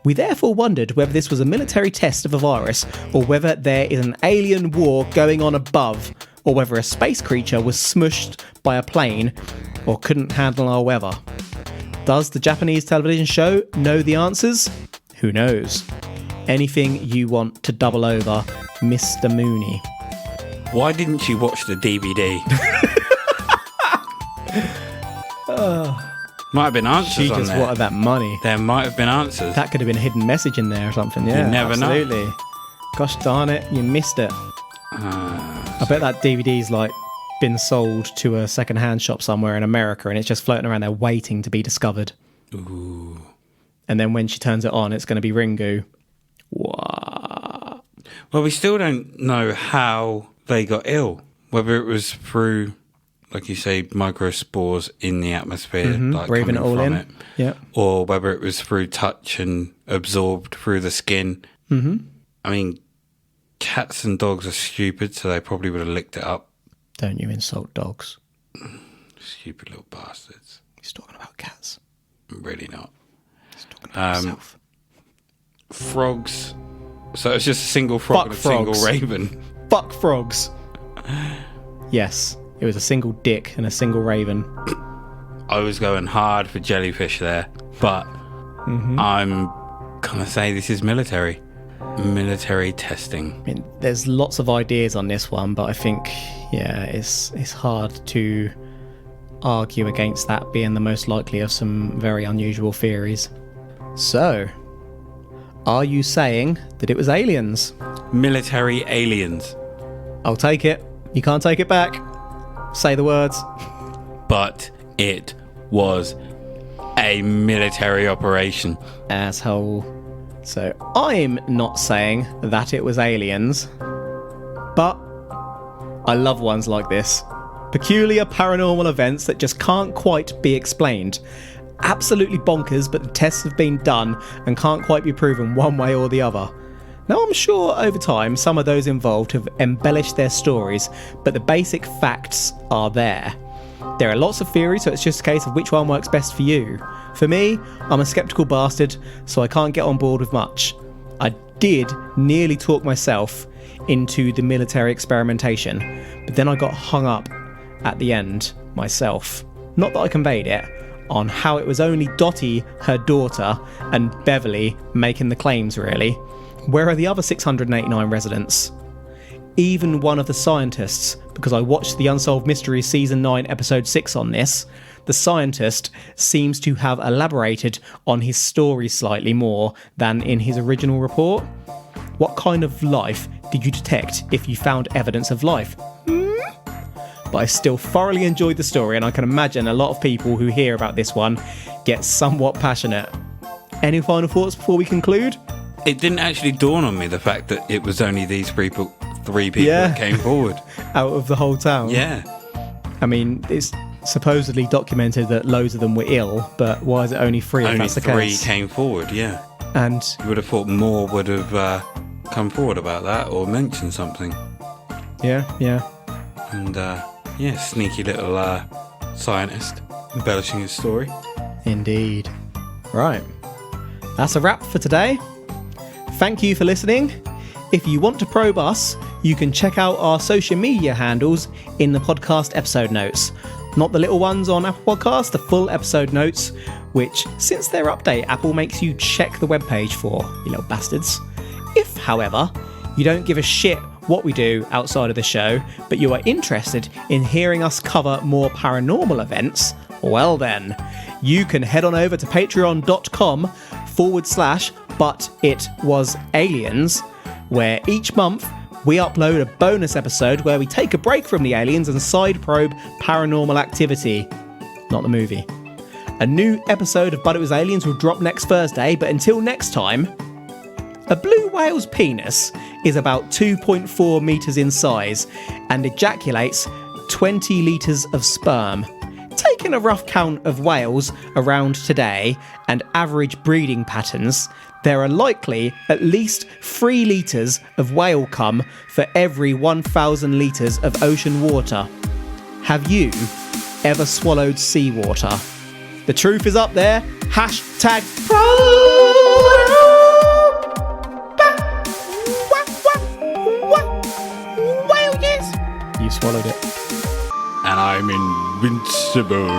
Speaker 1: We therefore wondered whether this was a military test of a virus, or whether there is an alien war going on above, or whether a space creature was smushed by a plane or couldn't handle our weather. Does the Japanese television show know the answers? Who knows? Anything you want to double over, Mr. Mooney?
Speaker 3: Why didn't you watch the DVD? Might have been answers
Speaker 1: She
Speaker 3: on
Speaker 1: just
Speaker 3: there.
Speaker 1: wanted that money.
Speaker 3: There might have been answers.
Speaker 1: That could have been a hidden message in there or something. Yeah,
Speaker 3: You never know.
Speaker 1: absolutely. Gosh darn it, you missed it. I bet that DVD's like been sold to a second-hand shop somewhere in America and it's just floating around there waiting to be discovered.
Speaker 3: Ooh.
Speaker 1: And then when she turns it on, it's going to be Ringu. What?
Speaker 3: Well, we still don't know how they got ill. Whether it was through, like you say, microspores in the atmosphere, like
Speaker 1: Breathing it
Speaker 3: coming
Speaker 1: all
Speaker 3: from
Speaker 1: in.
Speaker 3: it,
Speaker 1: Yeah.
Speaker 3: or whether it was through touch and absorbed through the skin.
Speaker 1: Mm-hmm.
Speaker 3: I mean, cats and dogs are stupid, so they probably would have licked it up.
Speaker 1: Don't you insult dogs.
Speaker 3: Stupid little bastards.
Speaker 1: He's talking about cats.
Speaker 3: Really not.
Speaker 1: He's talking about himself.
Speaker 3: Frogs. So it's just a single frog and a single raven.
Speaker 1: Fuck frogs. Yes, it was a single dick and a single raven.
Speaker 3: I was going hard for jellyfish there, but I'm gonna say this is military testing.
Speaker 1: I mean, there's lots of ideas on this one, but I think, yeah, it's hard to argue against that being the most likely of some very unusual theories. So, are you saying that it was aliens?
Speaker 3: Military aliens.
Speaker 1: I'll take it. You can't take it back. Say the words.
Speaker 3: But it was a military operation.
Speaker 1: Asshole. So I'm not saying that it was aliens, but I love ones like this. Peculiar paranormal events that just can't quite be explained. Absolutely bonkers, but the tests have been done and can't quite be proven one way or the other. Now I'm sure over time some of those involved have embellished their stories, but the basic facts are there. There are lots of theories, so it's just a case of which one works best for you. For me, I'm a skeptical bastard, so I can't get on board with much. I did nearly talk myself into the military experimentation, but then I got hung up at the end myself. Not that I conveyed it, on how it was only Dottie, her daughter, and Beverly making the claims, really. Where are the other 689 residents? Even one of the scientists, because I watched the Unsolved Mysteries Season 9 Episode 6 on this, the scientist seems to have elaborated on his story slightly more than in his original report. What kind of life did you detect if you found evidence of life? But I still thoroughly enjoyed the story, and I can imagine a lot of people who hear about this one get somewhat passionate. Any final thoughts before we conclude?
Speaker 3: It didn't actually dawn on me the fact that it was only these three people that came forward.
Speaker 1: Out of the whole town?
Speaker 3: Yeah.
Speaker 1: I mean, it's supposedly documented that loads of them were ill, but why is it only three if that's the case?
Speaker 3: Only three came forward, yeah.
Speaker 1: And
Speaker 3: you would have thought more would have come forward about that or mentioned something.
Speaker 1: Yeah.
Speaker 3: And, sneaky little scientist embellishing his story.
Speaker 1: Indeed. Right. That's a wrap for today. Thank you for listening. If you want to probe us, you can check out our social media handles in the podcast episode notes. Not the little ones on Apple Podcasts, the full episode notes, which, since their update, Apple makes you check the webpage for, you little bastards. If, however, you don't give a shit what we do outside of the show, but you are interested in hearing us cover more paranormal events, well then, you can head on over to patreon.com/butitwasaliens, where each month we upload a bonus episode where we take a break from the aliens and side probe paranormal activity. Not the movie. A new episode of But It Was Aliens will drop next Thursday, but until next time, a blue whale's penis is about 2.4 metres in size and ejaculates 20 litres of sperm. Taking a rough count of whales around today and average breeding patterns, there are likely at least 3 litres of whale cum for every 1,000 litres of ocean water. Have you ever swallowed seawater? The truth is up there. Hashtag whale yes. You swallowed it.
Speaker 3: And I'm invincible.